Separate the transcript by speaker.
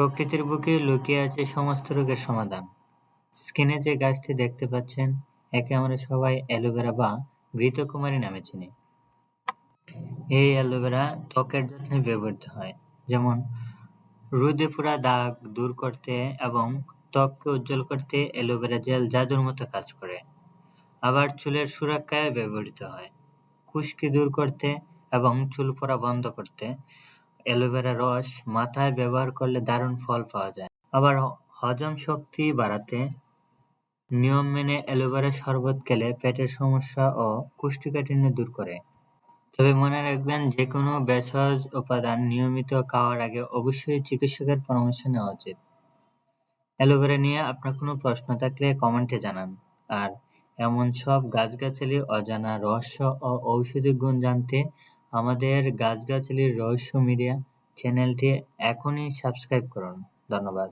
Speaker 1: প্রকৃতির বুকে লুকিয়ে আছে সমস্ত রোগের সমাধান। স্ক্রিনে যে গাছটি দেখতে পাচ্ছেন, একে আমরা সবাই অ্যালোভেরা বা ঘৃতকুমারী নামে চিনি। এই অ্যালোভেরা ত্বকের যত্নে ব্যবহৃত হয়, যেমন রোদে পোড়া দাগ দূর করতে এবং ত্বককে উজ্জ্বল করতে অ্যালোভেরা জেল জাদুর মতো কাজ করে। আবার চুলের সুরক্ষায় ব্যবহৃত হয়। খুশকি দূর করতে এবং চুল পড়া বন্ধ করতে অ্যালোভেরা রস মাথায় ব্যবহার করলে দারুণ ফল পাওয়া যায়। আবার হজম শক্তি বাড়াতে নিয়ম মেনে অ্যালোভেরা শরবত খেলে পেটের সমস্যা ও কোষ্ঠকাঠিন্য দূর করে। তবে মনে রাখবেন, যেকোনো ভেষজ উপাদান নিয়মিত খাওয়ার আগে অবশ্যই চিকিৎসকের পরামর্শ নেওয়া উচিত। অ্যালোভেরা নিয়ে আপনার কোনো প্রশ্ন থাকলে কমেন্টে জানান। আর এমন সব গাছগাছালি, অজানা রহস্য ও ঔষধি গুণ জানতে আমাদের গাছগাছালির রহস্য মিডিয়া চ্যানেলটি এখনই সাবস্ক্রাইব করুন। ধন্যবাদ।